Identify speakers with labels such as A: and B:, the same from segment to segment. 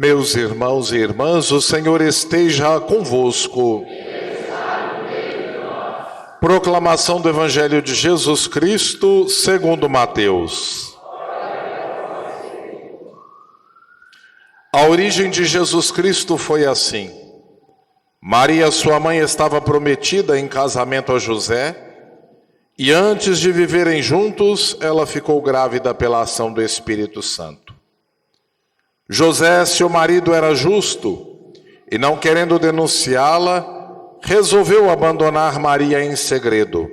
A: Meus irmãos e irmãs, o Senhor esteja convosco. Proclamação do Evangelho de Jesus Cristo, segundo Mateus. A origem de Jesus Cristo foi assim. Maria, sua mãe, estava prometida em casamento a José, e antes de viverem juntos, ela ficou grávida pela ação do Espírito Santo. José, seu marido, era justo, e não querendo denunciá-la, resolveu abandonar Maria em segredo.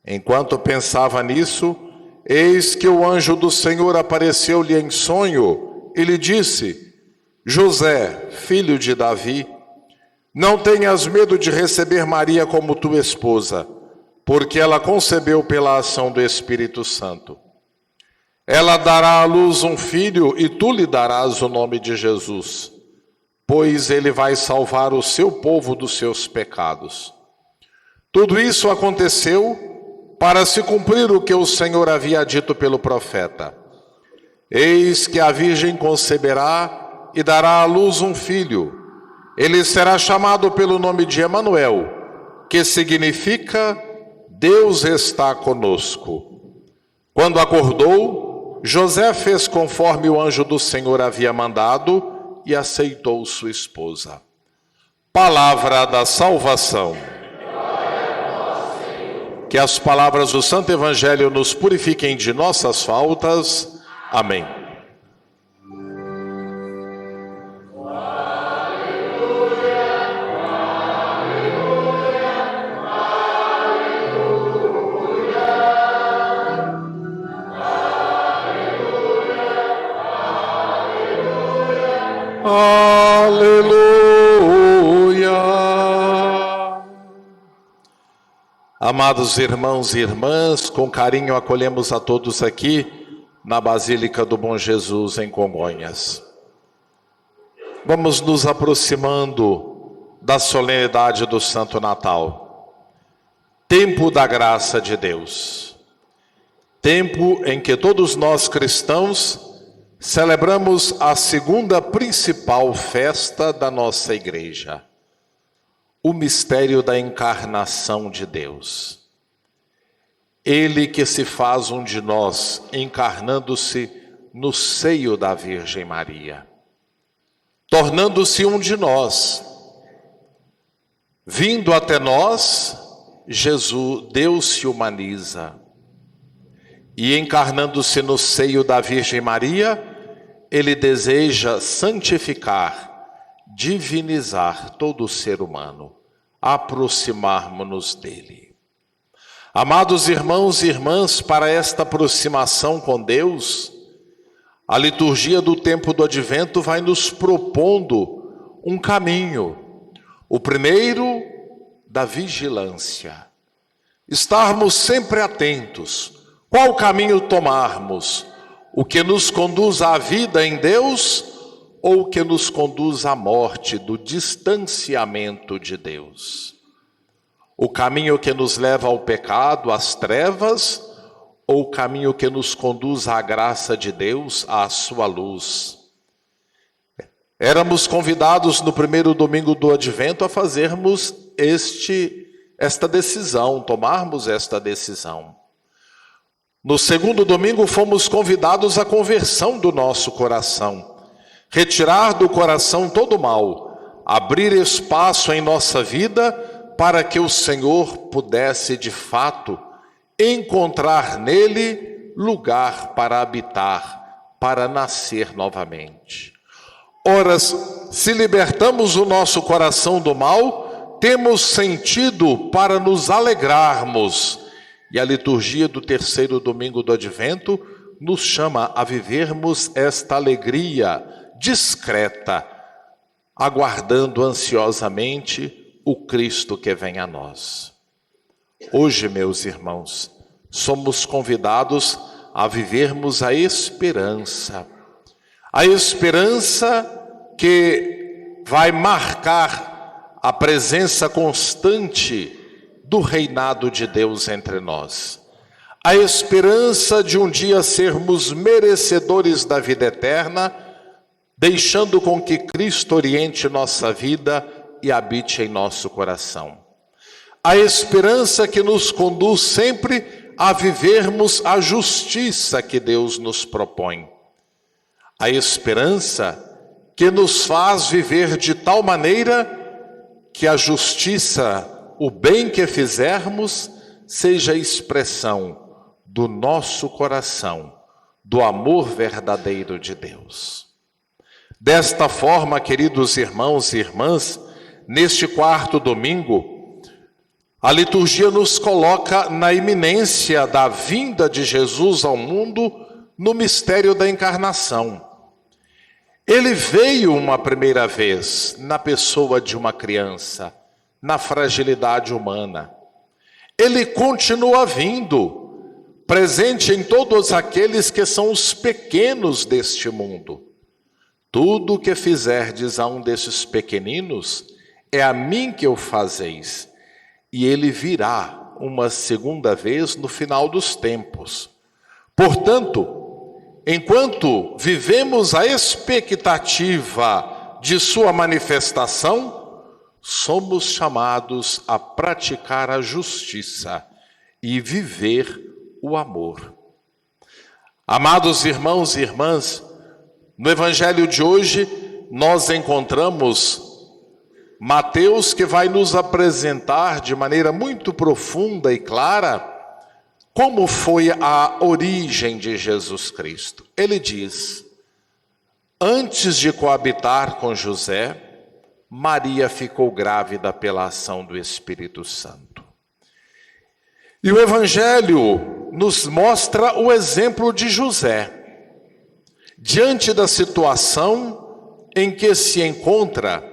A: Enquanto pensava nisso, eis que o anjo do Senhor apareceu-lhe em sonho e lhe disse: José, filho de Davi, não tenhas medo de receber Maria como tua esposa, porque ela concebeu pela ação do Espírito Santo. Ela dará à luz um filho e tu lhe darás o nome de Jesus, pois ele vai salvar o seu povo dos seus pecados. Tudo isso aconteceu para se cumprir o que o Senhor havia dito pelo profeta. Eis que a virgem conceberá e dará à luz um filho. Ele será chamado pelo nome de Emanuel, que significa Deus está conosco. Quando acordou, José fez conforme o anjo do Senhor havia mandado e aceitou sua esposa. Palavra da salvação. Que as palavras do Santo Evangelho nos purifiquem de nossas faltas. Amém. Aleluia! Amados irmãos e irmãs, com carinho acolhemos a todos aqui na Basílica do Bom Jesus, em Congonhas. Vamos nos aproximando da solenidade do Santo Natal. Tempo da graça de Deus. Tempo em que todos nós cristãos celebramos a segunda principal festa da nossa igreja, o mistério da encarnação de Deus. Ele que se faz um de nós, encarnando-se no seio da Virgem Maria, tornando-se um de nós, vindo até nós, Jesus, Deus se humaniza, e encarnando-se no seio da Virgem Maria, Ele deseja santificar, divinizar todo o ser humano, aproximarmos-nos dele. Amados irmãos e irmãs, para esta aproximação com Deus, a liturgia do tempo do Advento vai nos propondo um caminho. O primeiro, da vigilância. Estarmos sempre atentos. Qual caminho tomarmos? O que nos conduz à vida em Deus ou o que nos conduz à morte, do distanciamento de Deus? O caminho que nos leva ao pecado, às trevas, ou o caminho que nos conduz à graça de Deus, à sua luz? Éramos convidados no primeiro domingo do Advento a fazermos esta decisão, tomarmos esta decisão. No segundo domingo fomos convidados à conversão do nosso coração, retirar do coração todo o mal, abrir espaço em nossa vida para que o Senhor pudesse de fato encontrar nele lugar para habitar, para nascer novamente. Ora, se libertamos o nosso coração do mal, temos sentido para nos alegrarmos. E a liturgia do terceiro domingo do Advento nos chama a vivermos esta alegria discreta, aguardando ansiosamente o Cristo que vem a nós. Hoje, meus irmãos, somos convidados a vivermos a esperança que vai marcar a presença constante do reinado de Deus entre nós. A esperança de um dia sermos merecedores da vida eterna deixando com que Cristo oriente nossa vida e habite em nosso coração. A esperança que nos conduz sempre a vivermos a justiça que Deus nos propõe. A esperança que nos faz viver de tal maneira que a justiça, o bem que fizermos, seja expressão do nosso coração, do amor verdadeiro de Deus. Desta forma, queridos irmãos e irmãs, neste quarto domingo, a liturgia nos coloca na iminência da vinda de Jesus ao mundo no mistério da encarnação. Ele veio uma primeira vez na pessoa de uma criança, na fragilidade humana. Ele continua vindo, presente em todos aqueles que são os pequenos deste mundo. Tudo o que fizerdes a um desses pequeninos, é a mim que o fazeis. E ele virá uma segunda vez no final dos tempos. Portanto, enquanto vivemos a expectativa de sua manifestação, somos chamados a praticar a justiça e viver o amor. Amados irmãos e irmãs, no Evangelho de hoje nós encontramos Mateus, que vai nos apresentar de maneira muito profunda e clara como foi a origem de Jesus Cristo. Ele diz: antes de coabitar com José, Maria ficou grávida pela ação do Espírito Santo. E o Evangelho nos mostra o exemplo de José. Diante da situação em que se encontra,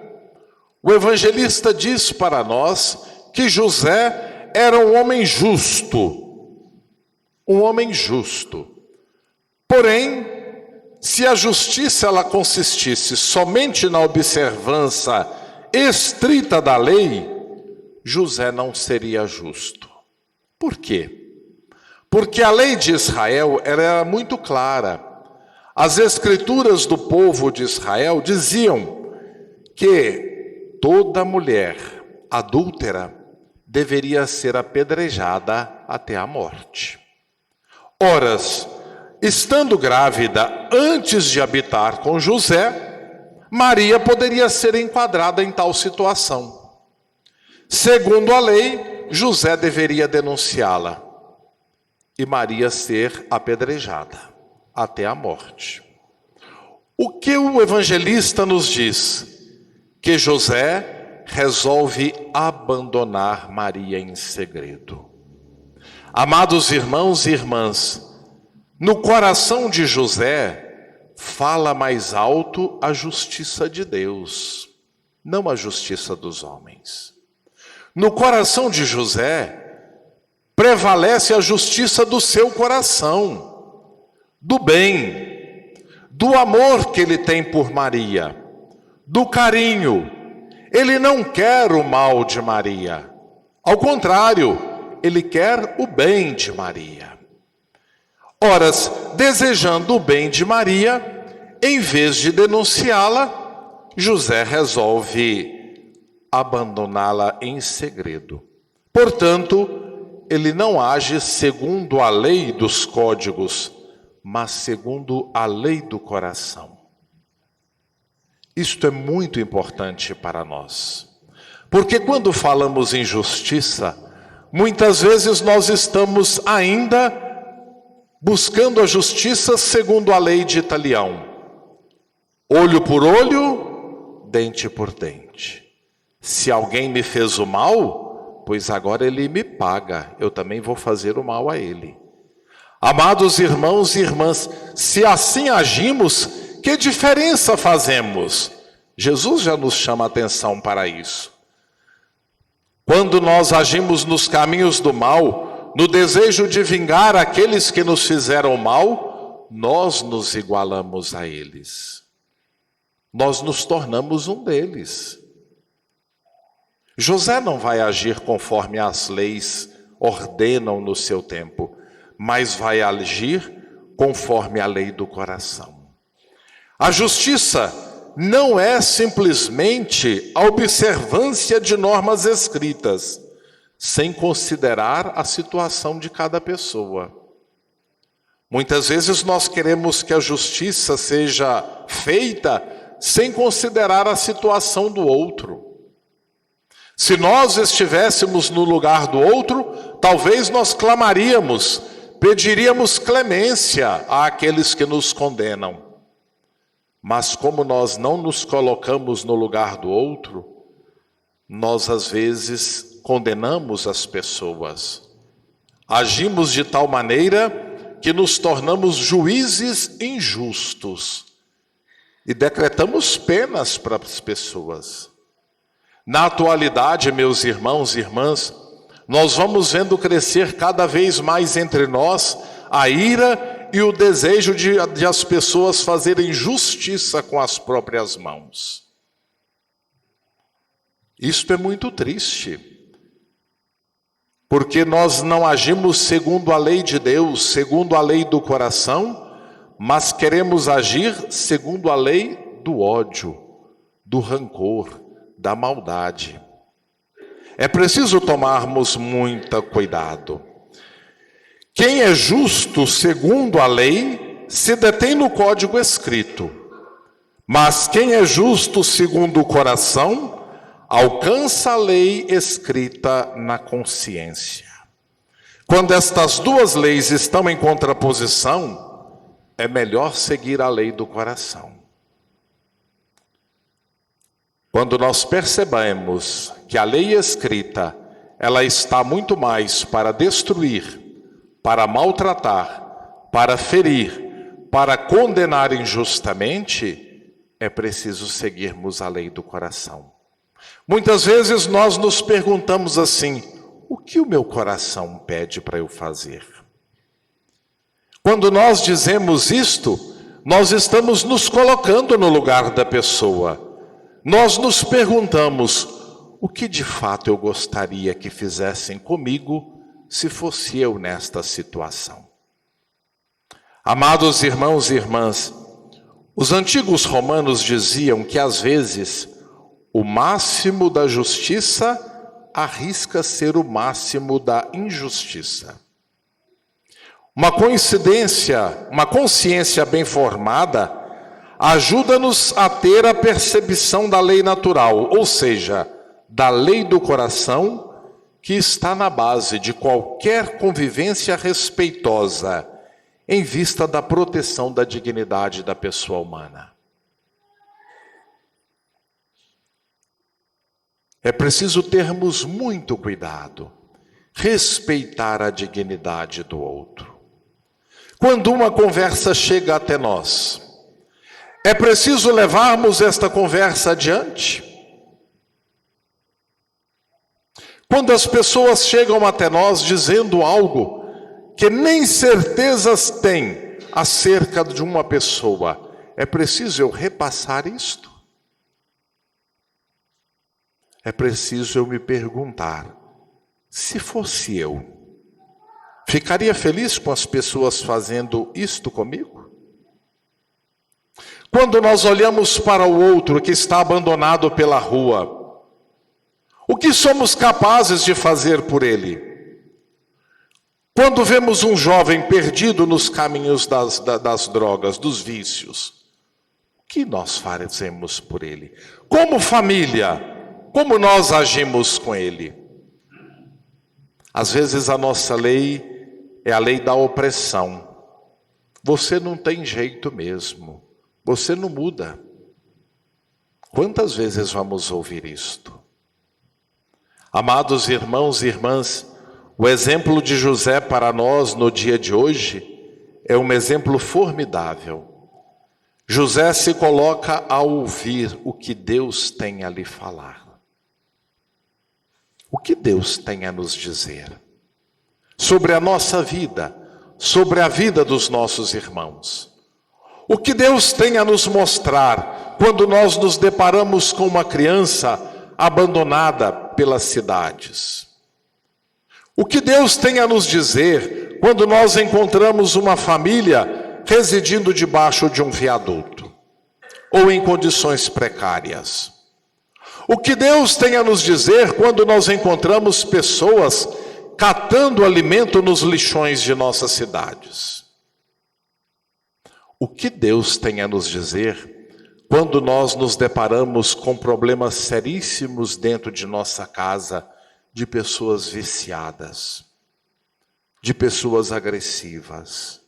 A: o evangelista diz para nós que José era um homem justo. Um homem justo. Porém, se a justiça ela consistisse somente na observância estrita da lei, José não seria justo. Por quê? Porque a lei de Israel era muito clara. As escrituras do povo de Israel diziam que toda mulher adúltera deveria ser apedrejada até a morte. Ora, estando grávida antes de habitar com José, Maria poderia ser enquadrada em tal situação. Segundo a lei, José deveria denunciá-la e Maria ser apedrejada até a morte. O que o evangelista nos diz? Que José resolve abandonar Maria em segredo. Amados irmãos e irmãs, no coração de José fala mais alto a justiça de Deus, não a justiça dos homens. No coração de José prevalece a justiça do seu coração, do bem, do amor que ele tem por Maria, do carinho. Ele não quer o mal de Maria. Ao contrário, ele quer o bem de Maria. Ora, desejando o bem de Maria, em vez de denunciá-la, José resolve abandoná-la em segredo. Portanto, ele não age segundo a lei dos códigos, mas segundo a lei do coração. Isto é muito importante para nós, porque quando falamos em justiça, muitas vezes nós estamos ainda buscando a justiça segundo a lei de Italião. Olho por olho, dente por dente. Se alguém me fez o mal, pois agora ele me paga, eu também vou fazer o mal a ele. Amados irmãos e irmãs, se assim agimos, que diferença fazemos? Jesus já nos chama a atenção para isso. Quando nós agimos nos caminhos do mal, no desejo de vingar aqueles que nos fizeram mal, nós nos igualamos a eles. Nós nos tornamos um deles. José não vai agir conforme as leis ordenam no seu tempo, mas vai agir conforme a lei do coração. A justiça não é simplesmente a observância de normas escritas, sem considerar a situação de cada pessoa. Muitas vezes nós queremos que a justiça seja feita sem considerar a situação do outro. Se nós estivéssemos no lugar do outro, talvez nós clamaríamos, pediríamos clemência àqueles que nos condenam. Mas como nós não nos colocamos no lugar do outro, nós às vezes condenamos as pessoas. Agimos de tal maneira que nos tornamos juízes injustos e decretamos penas para as pessoas. Na atualidade, meus irmãos e irmãs, nós vamos vendo crescer cada vez mais entre nós a ira e o desejo de as pessoas fazerem justiça com as próprias mãos. Isto é muito triste, porque nós não agimos segundo a lei de Deus, segundo a lei do coração, mas queremos agir segundo a lei do ódio, do rancor, da maldade. É preciso tomarmos muito cuidado. Quem é justo segundo a lei se detém no código escrito, mas quem é justo segundo o coração alcança a lei escrita na consciência. Quando estas duas leis estão em contraposição, é melhor seguir a lei do coração. Quando nós percebemos que a lei escrita, ela está muito mais para destruir, para maltratar, para ferir, para condenar injustamente, é preciso seguirmos a lei do coração. Muitas vezes nós nos perguntamos assim: o que o meu coração pede para eu fazer? Quando nós dizemos isto, nós estamos nos colocando no lugar da pessoa. Nós nos perguntamos: o que de fato eu gostaria que fizessem comigo se fosse eu nesta situação? Amados irmãos e irmãs, os antigos romanos diziam que às vezes o máximo da justiça arrisca ser o máximo da injustiça. Uma consciência bem formada ajuda-nos a ter a percepção da lei natural, ou seja, da lei do coração, que está na base de qualquer convivência respeitosa, em vista da proteção da dignidade da pessoa humana. É preciso termos muito cuidado, respeitar a dignidade do outro. Quando uma conversa chega até nós, é preciso levarmos esta conversa adiante. Quando as pessoas chegam até nós dizendo algo que nem certezas têm acerca de uma pessoa, é preciso eu repassar isto? É preciso eu me perguntar: se fosse eu, ficaria feliz com as pessoas fazendo isto comigo? Quando nós olhamos para o outro que está abandonado pela rua, o que somos capazes de fazer por ele? Quando vemos um jovem perdido nos caminhos das drogas, dos vícios, o que nós fazemos por ele? Como família, como nós agimos com ele? Às vezes a nossa lei é a lei da opressão. Você não tem jeito mesmo. Você não muda. Quantas vezes vamos ouvir isto? Amados irmãos e irmãs, o exemplo de José para nós no dia de hoje é um exemplo formidável. José se coloca a ouvir o que Deus tem a lhe falar. O que Deus tem a nos dizer sobre a nossa vida, sobre a vida dos nossos irmãos. O que Deus tem a nos mostrar quando nós nos deparamos com uma criança abandonada pelas cidades. O que Deus tem a nos dizer quando nós encontramos uma família residindo debaixo de um viaduto. ou em condições precárias. O que Deus tem a nos dizer quando nós encontramos pessoas catando alimento nos lixões de nossas cidades? O que Deus tem a nos dizer quando nós nos deparamos com problemas seríssimos dentro de nossa casa, de pessoas viciadas, de pessoas agressivas?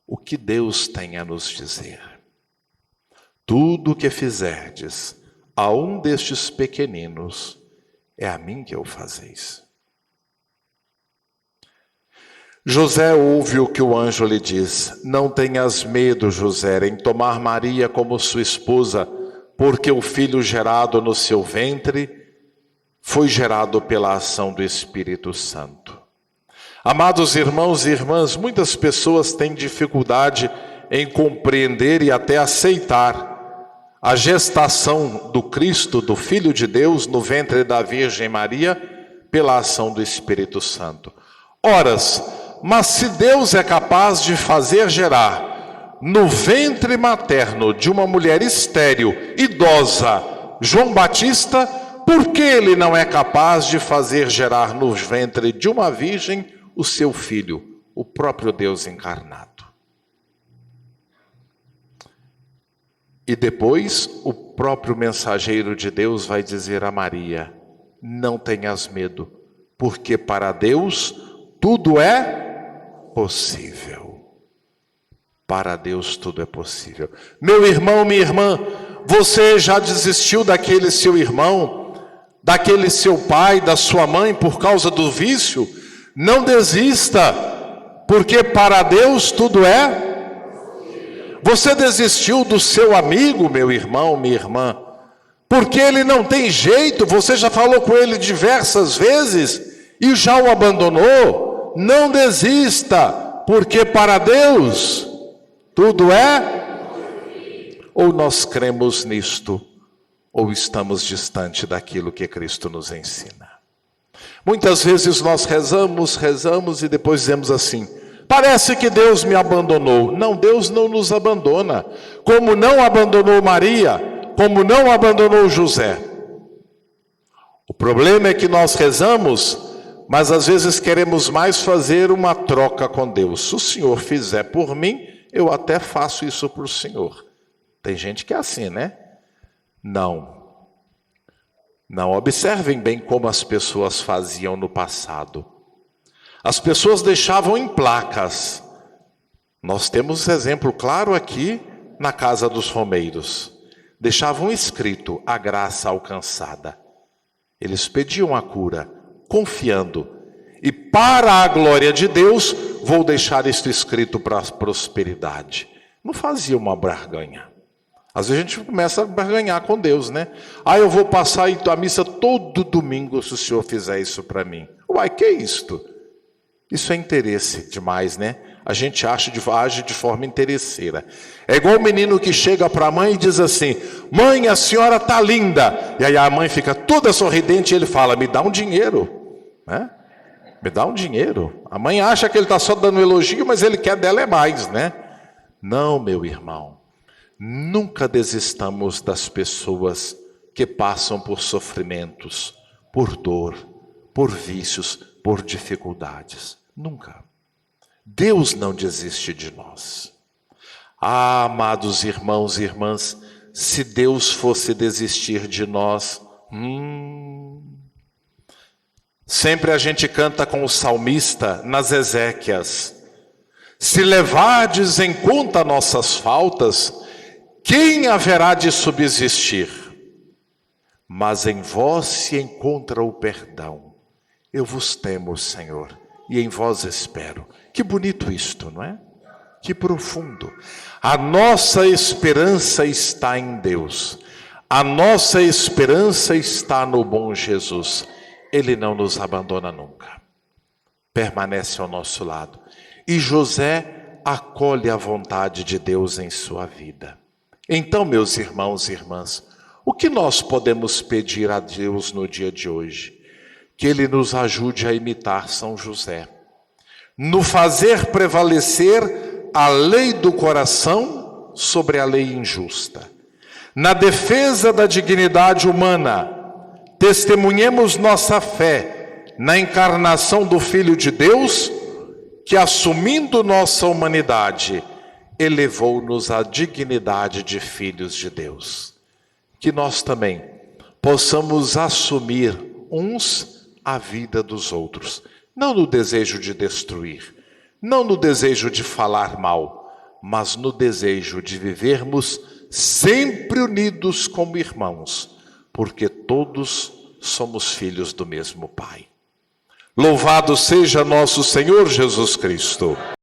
A: O que Deus tem a nos dizer? Tudo o que fizerdes a um destes pequeninos, é a mim que o fazeis. José ouve o que o anjo lhe diz: não tenhas medo, José, em tomar Maria como sua esposa, porque o filho gerado no seu ventre foi gerado pela ação do Espírito Santo. Amados irmãos e irmãs, muitas pessoas têm dificuldade em compreender e até aceitar a gestação do Cristo, do Filho de Deus, no ventre da Virgem Maria, pela ação do Espírito Santo. Ora, mas se Deus é capaz de fazer gerar no ventre materno de uma mulher estéril, idosa, João Batista, por que Ele não é capaz de fazer gerar no ventre de uma virgem o seu Filho, o próprio Deus encarnado? E depois o próprio mensageiro de Deus vai dizer a Maria: não tenhas medo, porque para Deus tudo é possível. Para Deus tudo é possível. Meu irmão, minha irmã, você já desistiu daquele seu irmão, daquele seu pai, da sua mãe por causa do vício? Não desista, porque para Deus tudo é. Você desistiu do seu amigo, meu irmão, minha irmã, porque ele não tem jeito, você já falou com ele diversas vezes e já o abandonou? Não desista, porque para Deus tudo é. Ou nós cremos nisto, ou estamos distante daquilo que Cristo nos ensina. Muitas vezes nós rezamos e depois dizemos assim: parece que Deus me abandonou. Não, Deus não nos abandona. Como não abandonou Maria, como não abandonou José. O problema é que nós rezamos, mas às vezes queremos mais fazer uma troca com Deus. Se o Senhor fizer por mim, eu até faço isso por o Senhor. Tem gente que é assim, né? Não, observem bem como as pessoas faziam no passado. As pessoas deixavam em placas. Nós temos exemplo claro aqui na casa dos Romeiros. Deixavam escrito: a graça alcançada. Eles pediam a cura, confiando. E para a glória de Deus, vou deixar isto escrito para a prosperidade. Não fazia uma barganha. Às vezes a gente começa a barganhar com Deus, né? Eu vou passar a missa todo domingo se o Senhor fizer isso para mim. Uai, que é isto? Isso é interesse demais, né? A gente age de forma interesseira. É igual o menino que chega para a mãe e diz assim: mãe, a senhora está linda. E aí a mãe fica toda sorridente e ele fala: me dá um dinheiro, né? Me dá um dinheiro. A mãe acha que ele está só dando elogio, mas ele quer dela é mais, né? Não, meu irmão. Nunca desistamos das pessoas que passam por sofrimentos, por dor, por vícios, por dificuldades. Nunca. Deus não desiste de nós. Amados irmãos e irmãs, se Deus fosse desistir de nós, sempre a gente canta com o salmista nas Ezequias: se levardes em conta nossas faltas, quem haverá de subsistir? Mas em vós se encontra o perdão. Eu vos temo, Senhor, e em vós espero. Que bonito isto, não é? Que profundo. A nossa esperança está em Deus. A nossa esperança está no bom Jesus. Ele não nos abandona nunca. Permanece ao nosso lado. E José acolhe a vontade de Deus em sua vida. Então, meus irmãos e irmãs, o que nós podemos pedir a Deus no dia de hoje? Que Ele nos ajude a imitar São José, no fazer prevalecer a lei do coração sobre a lei injusta. Na defesa da dignidade humana, testemunhemos nossa fé na encarnação do Filho de Deus, que, assumindo nossa humanidade, elevou-nos à dignidade de filhos de Deus. Que nós também possamos assumir uns a vida dos outros, não no desejo de destruir, não no desejo de falar mal, mas no desejo de vivermos sempre unidos como irmãos, porque todos somos filhos do mesmo Pai. Louvado seja nosso Senhor Jesus Cristo.